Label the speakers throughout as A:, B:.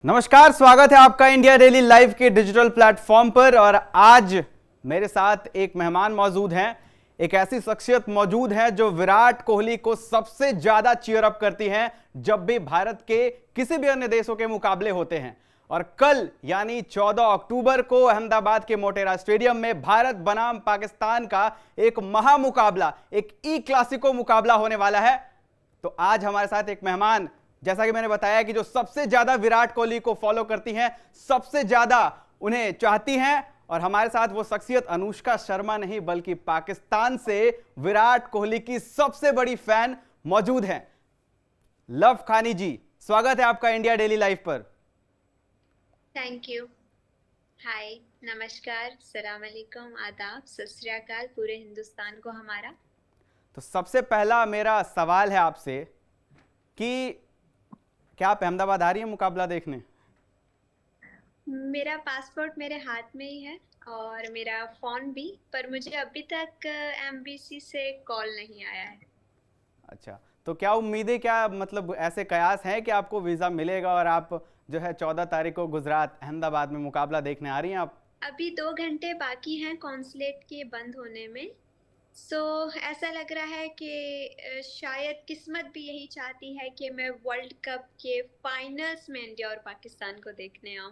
A: नमस्कार, स्वागत है आपका इंडिया डेली लाइव के डिजिटल प्लेटफॉर्म पर। और आज मेरे साथ एक मेहमान मौजूद हैं, एक ऐसी शख्सियत मौजूद है जो विराट कोहली को सबसे ज्यादा चीयर अप करती हैं जब भी भारत के किसी भी अन्य देशों के मुकाबले होते हैं। और कल यानी 14 अक्टूबर को अहमदाबाद के मोटेरा स्टेडियम में भारत बनाम पाकिस्तान का एक महामुकाबला, एक ई क्लासिको मुकाबला होने वाला है। तो आज हमारे साथ एक मेहमान, जैसा कि मैंने बताया कि जो सबसे ज्यादा विराट कोहली को फॉलो करती हैं, सबसे ज्यादा उन्हें चाहती हैं, और हमारे साथ वो शख्सियत अनुष्का शर्मा नहीं बल्कि पाकिस्तान से विराट कोहली की सबसे बड़ी फैन मौजूद हैं। लव खानी जी, स्वागत है आपका इंडिया डेली लाइव पर।
B: Thank you. हाय, नमस्कार, सलाम अलैकुम, आदाब, सत श्री अकाल पूरे हिंदुस्तान को हमारा।
A: तो सबसे पहला मेरा सवाल है आपसे कि क्या आप अहमदाबाद आ रही हैं मुकाबला देखने?
B: मेरा पासपोर्ट मेरे हाथ में ही है और मेरा फोन भी, पर मुझे अभी तक एमबीसी से कॉल नहीं आया है।
A: अच्छा, तो क्या उम्मीदें, क्या मतलब ऐसे कयास हैं कि आपको वीजा मिलेगा और आप जो है 14 तारीख को गुजरात अहमदाबाद में मुकाबला देखने आ रही हैं आप?
B: अभी 2 घंटे बाकी हैं कॉन्सुलेट के बंद होने में। ऐसा लग रहा है कि शायद किस्मत भी यही चाहती है कि मैं वर्ल्ड कप के फाइनल्स में इंडिया और पाकिस्तान को देखने आऊं।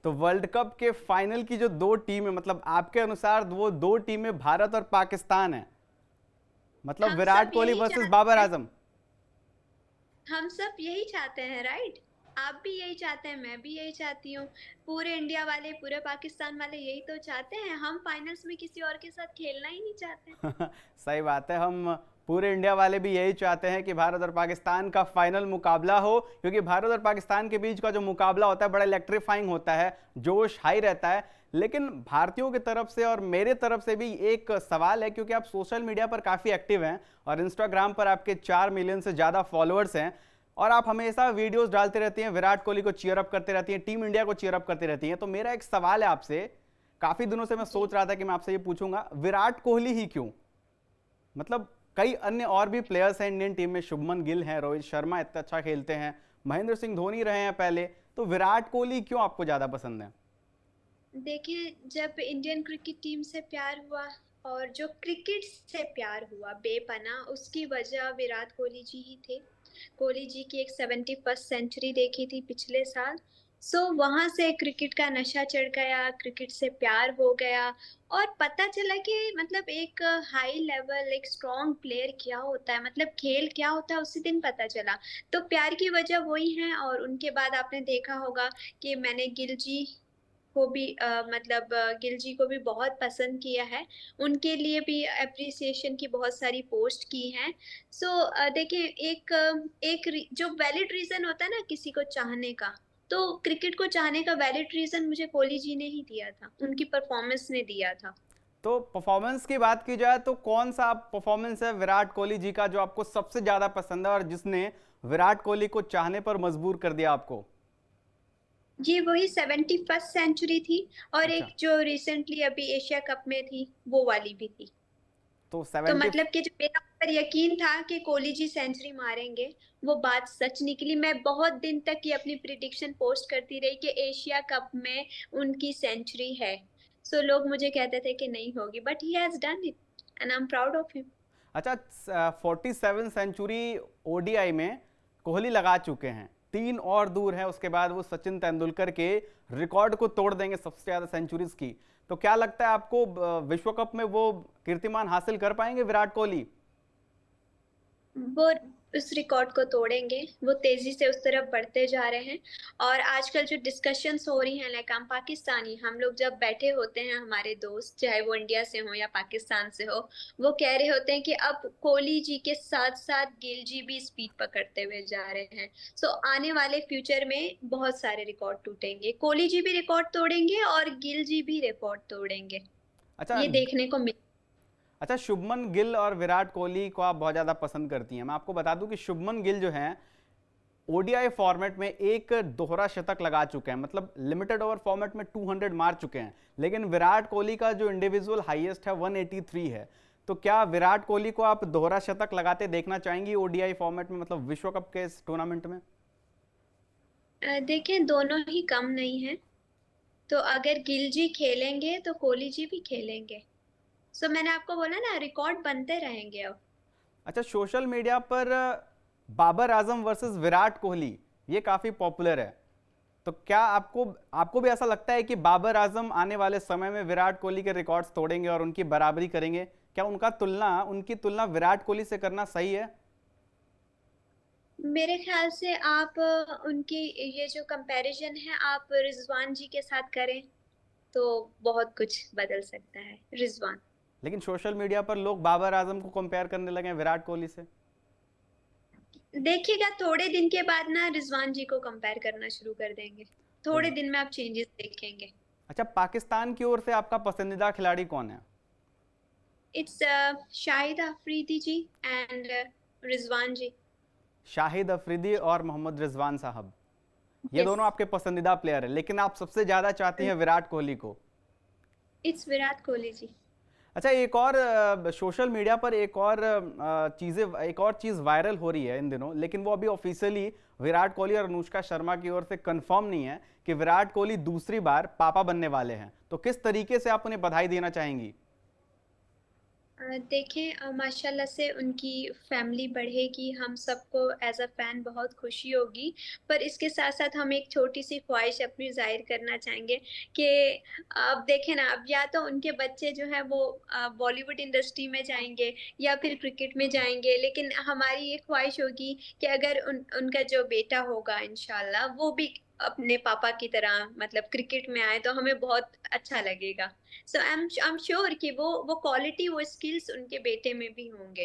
A: तो वर्ल्ड कप के फाइनल की जो दो टीमें, मतलब आपके अनुसार वो दो टीमें भारत और पाकिस्तान है, मतलब
B: हम
A: विराट
B: सब
A: कोहली
B: यही
A: वर्सेस
B: चाहते
A: बाबर
B: हैं।
A: आजम।
B: हम सब यही चाहते हैं, राइट? आप भी यही चाहते हैं, मैं भी यही चाहती हूँ, पूरे इंडिया वाले, पूरे पाकिस्तान वाले यही तो चाहते हैं। हम फाइनल्स में किसी और के साथ खेलना ही नहीं चाहते।
A: सही बात है, हम पूरे इंडिया वाले भी यही चाहते हैं कि भारत और पाकिस्तान का फाइनल मुकाबला हो, क्योंकि भारत और पाकिस्तान के बीच का जो मुकाबला होता है बड़ा इलेक्ट्रीफाइंग होता है, जोश हाई रहता है। लेकिन भारतीयों की तरफ से और मेरे तरफ से भी एक सवाल है, क्योंकि आप सोशल मीडिया पर काफ़ी एक्टिव हैं और इंस्टाग्राम पर आपके 4 मिलियन से ज़्यादा फॉलोअर्स हैं, और आप हमेशा वीडियोस डालते रहती हैं, विराट कोहली को चीयर अप करते रहती हैं, टीम इंडिया को चीयर अप करती रहती हैं। तो मेरा एक सवाल है आपसे, काफ़ी दिनों से मैं सोच रहा था कि मैं आपसे ये पूछूंगा, विराट कोहली ही क्यों? मतलब कई अन्य और भी प्लेयर्स हैं इंडियन टीम में, शुभमन गिल हैं, रोहित शर्मा इतना अच्छा खेलते हैं, महेंद्र सिंह धोनी रहे हैं पहले, तो विराट कोहली क्यों आपको ज़्यादा पसंद है?
B: देखिए, जब इंडियन क्रिकेट टीम से प्यार हुआ और जो क्रिकेट से प्यार हुआ बेपनाह, उसकी वजह विराट कोहली जी ही थे। कोहली जी की एक 71st सेंचुरी देखी थी पिछले साल। वहां से क्रिकेट का नशा चढ़ गया, क्रिकेट से प्यार हो गया और पता चला कि मतलब एक हाई लेवल, एक स्ट्रॉन्ग प्लेयर क्या होता है, मतलब खेल क्या होता है, उसी दिन पता चला। तो प्यार की वजह वही है। और उनके बाद आपने देखा होगा कि मैंने गिल जी को भी गिल जी को भी बहुत पसंद किया है। उनके लिए भी अप्रिसिएशन की बहुत सारी पोस्ट की हैं। देखिए, जो वैलिड रीजन होता है ना किसी को चाहने का, तो क्रिकेट को चाहने का वैलिड रीजन मुझे कोहली जी ने ही दिया था, उनकी परफॉर्मेंस ने दिया था।
A: तो परफॉर्मेंस की बात की जाए तो कौन सा परफॉर्मेंस है विराट कोहली जी का जो आपको सबसे ज़्यादा पसंद है और जिसने विराट कोहली को चाहने पर मजबूर कर दिया आपको?
B: ये वही 71st सेंचुरी थी, और
A: अच्छा,
B: एक जो रिसेंटली अभी एशिया कप में थी, वो वाली भी थी।
A: तो
B: तो
A: 70।
B: मतलब कि जो मेरा ऊपर यकीन था कि कोहली जी सेंचुरी मारेंगे, वो बात सच निकली। मैं बहुत दिन तक ये अपनी प्रिडिक्शन पोस्ट करती रही कि एशिया कप में उनकी सेंचुरी है। लोग मुझे कहते थे कि नहीं होगी, but he has done it and I am proud of him.
A: अच्छा, 47 सेंचुरी ओडीआई में कोहली लगा चुके हैं, 3 और दूर है, उसके बाद वो सचिन तेंदुलकर के रिकॉर्ड को तोड़ देंगे सबसे ज़्यादा सेंचुरीज की। तो क्या लगता है आपको, विश्व कप में वो कीर्तिमान हासिल कर पाएंगे विराट कोहली?
B: वो उस रिकॉर्ड को तोड़ेंगे, वो तेजी से उस तरफ बढ़ते जा रहे हैं। और आजकल जो डिस्कशंस हो रही हैं, लाइक हम पाकिस्तानी, हम लोग जब बैठे होते हैं, हमारे दोस्त चाहे वो इंडिया से हो या पाकिस्तान से हो, वो कह रहे होते हैं कि अब कोहली जी के साथ साथ गिल जी भी स्पीड पकड़ते हुए जा रहे हैं। आने वाले फ्यूचर में बहुत सारे रिकॉर्ड टूटेंगे, कोहली जी भी रिकॉर्ड तोड़ेंगे और गिल जी भी रिकॉर्ड तोड़ेंगे।
A: अच्छा।
B: ये देखने को मिल
A: अच्छा, शुभमन गिल और विराट कोहली को आप बहुत ज़्यादा पसंद करती हैं। मैं आपको बता दूं कि शुभमन गिल जो हैं ओडीआई फॉर्मेट में एक दोहरा शतक लगा चुके हैं, मतलब लिमिटेड ओवर फॉर्मेट में 200 मार चुके हैं, लेकिन विराट कोहली का जो इंडिविजुअल हाईएस्ट है 183 है। तो क्या विराट कोहली को आप दोहरा शतक लगाते देखना चाहेंगी ओडीआई फॉर्मेट में, मतलब विश्व कप के इस टूर्नामेंट में?
B: देखिए दोनों ही कम नहीं है। तो अगर गिल जी खेलेंगे तो कोहली जी भी खेलेंगे। सो मैंने आपको बोला ना, रिकॉर्ड बनते रहेंगे अब।
A: अच्छा, सोशल मीडिया पर बाबर आजम वर्सेस विराट कोहली ये काफी पॉपुलर है। तो क्या आपको आपको भी ऐसा लगता है कि बाबर आजम आने वाले समय में विराट कोहली के रिकॉर्ड्स तोड़ेंगे और उनकी बराबरी करेंगे? क्या उनकी तुलना विराट कोहली से करना सही है?
B: मेरे ख्याल से आप उनकी ये जो कंपैरिजन है आप रिजवान जी के साथ करें तो बहुत कुछ बदल सकता है। रिजवान,
A: लेकिन सोशल मीडिया पर लोग बाबर आजम को कंपेयर करने लगे हैं विराट कोहली से।
B: देखिएगा थोड़े दिन के बाद ना रिजवान जी को कंपेयर करना शुरू कर देंगे। थोड़े
A: रिज-
B: दिन में आप चेंजेस देखेंगे।
A: अच्छा, पाकिस्तान की ओर से आपका पसंदीदा खिलाड़ी कौन है?
B: It's Shahid Afridi ji and Rizwan ji.
A: शाहिद अफरीदी और मोहम्मद रिजवान साहब, ये
B: यस,
A: दोनों आपके पसंदीदा प्लेयर हैं, लेकिन आप सबसे ज्यादा चाहती हैं विराट कोहली को।
B: इट्स विराट कोहली जी।
A: अच्छा, एक और सोशल मीडिया पर एक और चीज वायरल हो रही है इन दिनों, लेकिन वो अभी ऑफिशियली विराट कोहली और अनुष्का शर्मा की ओर से कंफर्म नहीं है कि विराट कोहली दूसरी बार पापा बनने वाले हैं। तो किस तरीके से आप उन्हें बधाई देना चाहेंगी?
B: देखें माशाल्लाह से उनकी फैमिली बढ़ेगी, हम सबको एज अ फैन बहुत खुशी होगी। पर इसके साथ साथ हम एक छोटी सी ख्वाहिश अपनी जाहिर करना चाहेंगे कि अब देखें ना, अब या तो उनके बच्चे जो है वो बॉलीवुड इंडस्ट्री में जाएंगे या फिर क्रिकेट में जाएंगे, लेकिन हमारी ये ख्वाहिश होगी कि अगर उनका जो बेटा होगा इंशाल्लाह वो भी अपने पापा की तरह मतलब क्रिकेट में आए तो हमें बहुत अच्छा लगेगा। सो आई एम श्योर कि वो क्वालिटी वो स्किल्स उनके बेटे में भी होंगे।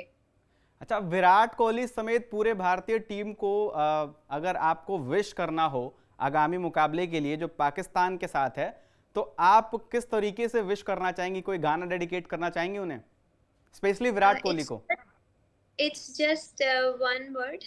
A: अच्छा, विराट कोहली समेत पूरे भारतीय टीम को अगर आपको विश करना हो आगामी मुकाबले के लिए जो पाकिस्तान के साथ है, तो आप किस तरीके से विश करना चाहेंगी? कोई गाना डेडिकेट करना चाहेंगी उन्हें, स्पेशली विराट कोहली
B: इट्स
A: को?
B: It's just one word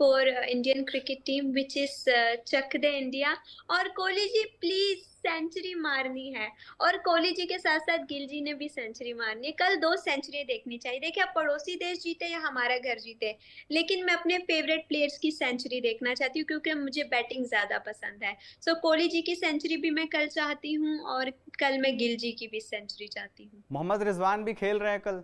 B: for Indian cricket team which is Chak De India. और कोहली जी प्लीज सेंचुरी मारनी है। और कोहली जी के साथ साथ गिल जी ने भी सेंचुरी मारनी है। कल दो सेंचुरी देखनी चाहिए। देखिए अब पड़ोसी देश जीते या हमारा घर जीते, लेकिन मैं अपने फेवरेट प्लेयर्स की सेंचुरी देखना चाहती हूँ क्योंकि मुझे बैटिंग ज्यादा पसंद है। सो कोहली जी की सेंचुरी भी मैं कल चाहती हूँ और कल मैं गिल जी की भी सेंचुरी चाहती हूँ।
A: मोहम्मद रिजवान भी खेल रहे हैं कल।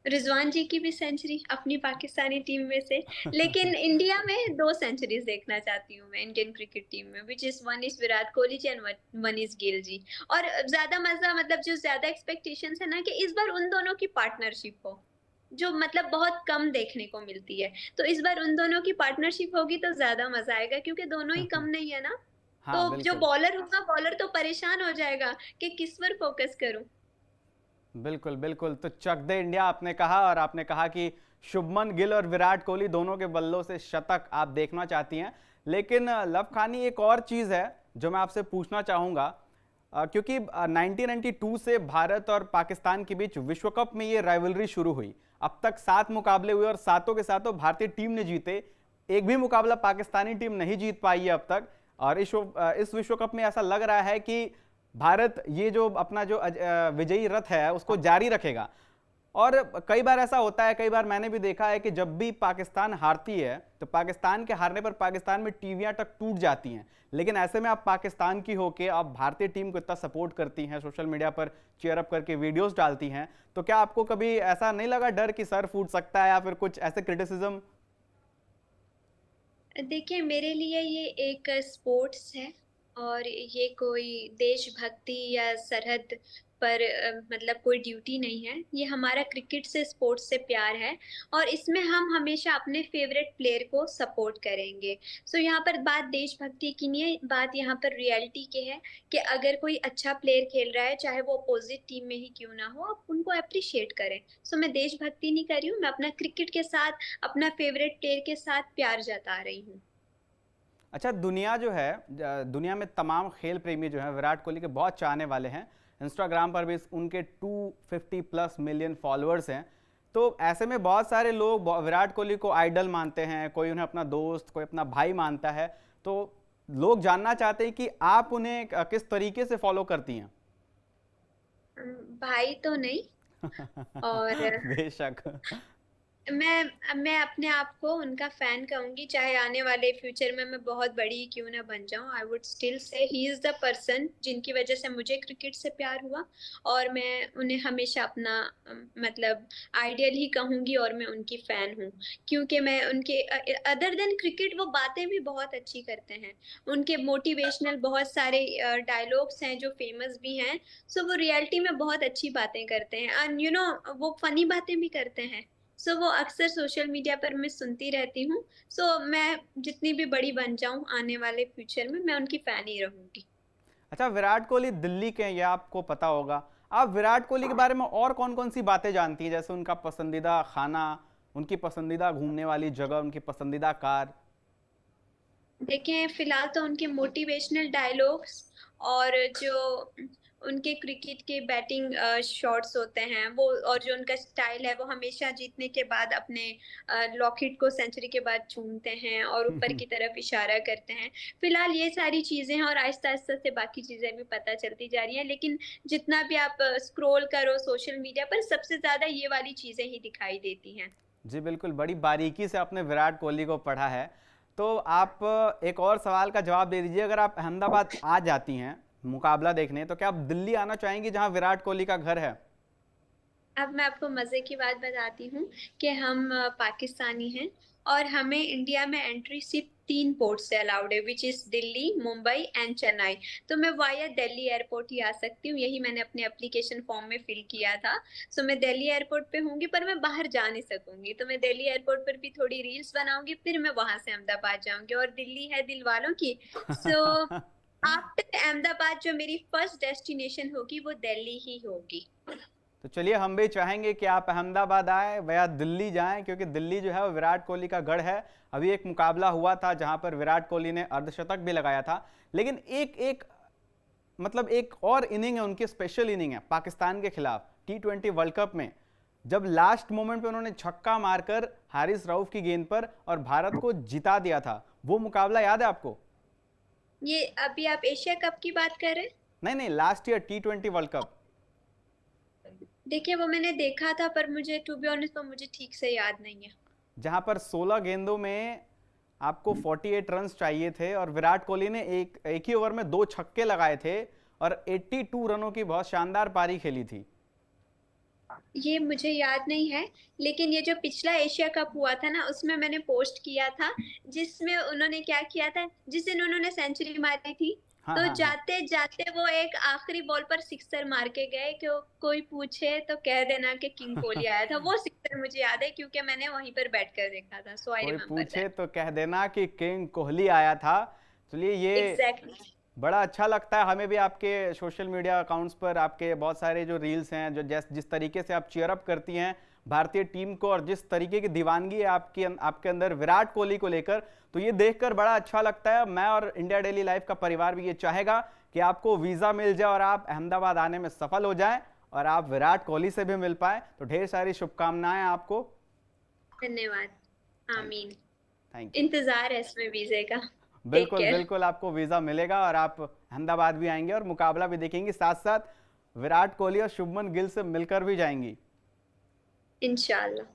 B: रिजवान जी की भी सेंचुरी अपनी पाकिस्तानी टीम में से। लेकिन इंडिया में दो सेंचुरीज देखना चाहती हूँ मैं इंडियन क्रिकेट टीम में, which is one is Virat Kohli ji and one is Gill ji. और ज्यादा मजा मतलब जो ज्यादा एक्सपेक्टेशंस है ना कि इस बार उन दोनों की पार्टनरशिप हो, जो मतलब बहुत कम देखने को मिलती है। तो इस बार उन दोनों की पार्टनरशिप होगी तो ज्यादा मजा आएगा क्योंकि दोनों ही कम नहीं है ना।
A: हाँ,
B: तो जो
A: बिल्कुल
B: बॉलर होगा बॉलर तो परेशान हो जाएगा कि किस पर फोकस करूं।
A: बिल्कुल बिल्कुल। तो चक दे इंडिया आपने कहा, और आपने कहा कि शुभमन गिल और विराट कोहली दोनों के बल्लों से शतक आप देखना चाहती हैं। लेकिन लव खानी, एक और चीज़ है जो मैं आपसे पूछना चाहूँगा, क्योंकि 1992 से भारत और पाकिस्तान के बीच विश्व कप में ये राइवलरी शुरू हुई। अब तक 7 मुकाबले हुए और सातों के सातों भारतीय टीम ने जीते। एक भी मुकाबला पाकिस्तानी टीम नहीं जीत पाई है अब तक। और इस विश्व कप में ऐसा लग रहा है कि भारत ये जो अपना जो विजयी रथ है उसको जारी रखेगा। और कई बार ऐसा होता है, कई बार मैंने भी देखा है कि जब भी पाकिस्तान हारती है तो पाकिस्तान के हारने पर पाकिस्तान में टीवियां तक टूट जाती हैं। लेकिन ऐसे में आप पाकिस्तान की होके आप भारतीय टीम को इतना सपोर्ट करती हैं, सोशल मीडिया पर चेयर अप करके वीडियोस डालती हैं, तो क्या आपको कभी ऐसा नहीं लगा डर कि सर फूट सकता है या फिर कुछ ऐसे क्रिटिसिज्म?
B: देखिए मेरे लिए ये एक स्पोर्ट्स है और ये कोई देशभक्ति या सरहद पर मतलब कोई ड्यूटी नहीं है। ये हमारा क्रिकेट से स्पोर्ट्स से प्यार है और इसमें हम हमेशा अपने फेवरेट प्लेयर को सपोर्ट करेंगे। सो यहाँ पर बात देशभक्ति की नहीं है, बात यहाँ पर रियलिटी की है कि अगर कोई अच्छा प्लेयर खेल रहा है चाहे वो अपोजिट टीम में ही क्यों ना हो, आप उनको अप्रिशिएट करें। सो मैं देशभक्ति नहीं कर रही हूँ, मैं अपना क्रिकेट के साथ अपना फेवरेट प्लेयर के साथ प्यार जता रही हूँ।
A: अच्छा, दुनिया जो है, दुनिया में तमाम खेल प्रेमी जो हैं विराट कोहली के बहुत चाहने वाले हैं। इंस्टाग्राम पर भी उनके 250 प्लस मिलियन फॉलोअर्स हैं। तो ऐसे में बहुत सारे लोग विराट कोहली को आइडल मानते हैं, कोई उन्हें अपना दोस्त, कोई अपना भाई मानता है। तो लोग जानना चाहते हैं कि आप उन्हें किस तरीके से फॉलो करती हैं?
B: भाई तो नहीं। और
A: बेशक।
B: मैं अपने आप को उनका फैन कहूंगी, चाहे आने वाले फ्यूचर में मैं बहुत बड़ी क्यों ना बन जाऊं। I would still say he is the person जिनकी वजह से मुझे क्रिकेट से प्यार हुआ, और मैं उन्हें हमेशा अपना मतलब आइडियल ही कहूंगी, और मैं उनकी फैन हूँ। क्योंकि मैं उनके अदर देन क्रिकेट वो बातें भी बहुत अच्छी करते हैं। उनके मोटिवेशनल बहुत सारे डायलॉग्स हैं जो फेमस भी हैं। सो वो रियलिटी में बहुत अच्छी बातें करते हैं, एंड यू नो वो फनी बातें भी करते हैं। सो वो अक्सर सोशल मीडिया पर मैं सुनती रहती हूँ। सो मैं जितनी भी बड़ी बन जाऊं आने वाले फ्यूचर में, मैं उनकी फैन ही रहूंगी।
A: अच्छा, विराट कोहली दिल्ली के हैं, ये आपको पता होगा। आप विराट कोहली के बारे में और कौन कौन सी बातें जानती हैं, जैसे उनका पसंदीदा खाना, उनकी पसंदीदा घूमने वाली जगह, उनकी पसंदीदा कार?
B: देखें, फिलहाल तो उनके मोटिवेशनल डायलॉग्स और जो उनके क्रिकेट के बैटिंग शॉट्स होते हैं वो, और जो उनका स्टाइल है, वो हमेशा जीतने के बाद अपने लॉकेट को सेंचुरी के बाद चूमते हैं और ऊपर की तरफ इशारा करते हैं। फिलहाल ये सारी चीजें हैं, और आहिस्ता आहिस्ता से बाकी चीजें भी पता चलती जा रही हैं। लेकिन जितना भी आप स्क्रॉल करो सोशल मीडिया पर, सबसे ज्यादा ये वाली चीजें ही दिखाई देती हैं।
A: जी बिल्कुल, बड़ी बारीकी से आपने विराट कोहली को पढ़ा है। तो आप एक और सवाल का जवाब दे दीजिए, अगर आप अहमदाबाद आ जाती हैं मुकाबला देखने, तो क्या आप दिल्ली आना चाहेंगी जहां विराट कोहली का घर है?
B: अब मैं आपको मजे की बात बताती हूँ कि हम पाकिस्तानी हैं, और हमें इंडिया में एंट्री सिर्फ 3 पोर्ट से अलाउड है, which is Delhi, Mumbai and Chennai. तो मैं वाया दिल्ली एयरपोर्ट ही आ सकती हूँ, यही मैंने अपने एप्लीकेशन फॉर्म में फिल किया था। सो मैं दिल्ली एयरपोर्ट पे होंगी, पर मैं बाहर जा नहीं सकूंगी। तो मैं दिल्ली एयरपोर्ट पर भी थोड़ी रील्स बनाऊंगी, फिर मैं वहां से अहमदाबाद जाऊंगी, और दिल्ली है दिल वालों की। सो आफ्टर अहमदाबाद जो मेरी फर्स्ट डेस्टिनेशन होगी वो दिल्ली ही होगी।
A: तो चलिए, हम भी चाहेंगे कि आप अहमदाबाद आए या दिल्ली जाएं, क्योंकि दिल्ली जो है वो विराट कोहली का गढ़ है। अभी एक मुकाबला हुआ था जहां पर विराट कोहली ने अर्धशतक भी लगाया था, लेकिन एक एक मतलब एक और इनिंग है उनकी, स्पेशल इनिंग है पाकिस्तान के खिलाफ T20 वर्ल्ड कप में, जब लास्ट मोमेंट पे उन्होंने छक्का मारकर हारिस रऊफ की गेंद पर और भारत को जिता दिया था। वो मुकाबला याद है आपको?
B: ये अभी आप एशिया कप की बात कर रहे हैं?
A: नहीं नहीं, last year T20 world cup.
B: देखिए, वो मैंने देखा था, पर मुझे टू बी ऑनेस्ट वो मुझे ठीक से याद नहीं है।
A: जहां पर 16 गेंदों में आपको 48 रन चाहिए थे और विराट कोहली ने एक ही ओवर में 2 छक्के लगाए थे और 82 रनों की बहुत शानदार पारी खेली थी।
B: ये मुझे याद नहीं है। लेकिन ये जो पिछला एशिया कप हुआ था ना, उसमें मैंने पोस्ट किया था, जिसमें उन्होंने क्या किया था, जिस दिन उन्होंने सेंचुरी मारी थी,
A: हाँ
B: तो
A: हाँ हाँ।
B: जाते जाते वो एक आखिरी बॉल पर सिक्सर मार के गए कि कोई पूछे तो कह देना कि किंग कोहली आया था। वो सिक्सर मुझे याद है, क्योंकि मैंने वहीं पर बैठ कर देखा था। सो आई
A: कोई
B: रिमेम्बर
A: पूछे
B: दैट।
A: तो कह देना कि किंग कोहली आया था। चलिए, ये
B: एग्जैक्टली।
A: बड़ा अच्छा लगता है हमें भी, आपके सोशल मीडिया अकाउंट्स पर आपके बहुत सारे जो रील्स हैं, जो जिस तरीके से आप चीयर अप करती हैं भारतीय टीम को, और जिस तरीके की दीवानगी है आपके अंदर विराट कोहली को लेकर, तो ये देखकर बड़ा अच्छा लगता है। मैं और इंडिया डेली लाइफ का परिवार भी ये चाहेगा कि आपको वीज़ा मिल जाए और आप अहमदाबाद आने में सफल हो जाएं और आप विराट कोहली से भी मिल पाए। तो ढेर सारी शुभकामनाएं आपको।
B: धन्यवाद।
A: थैंक
B: आमीन।
A: Thank you.
B: इंतजार है इसमें वीजे का। टेक
A: बिल्कुल
B: केयर।
A: बिल्कुल, आपको वीज़ा मिलेगा और आप अहमदाबाद भी आएंगे और मुकाबला भी देखेंगी, साथ साथ विराट कोहली और शुभमन गिल से मिलकर भी जाएंगी।
B: इंशाल्लाह।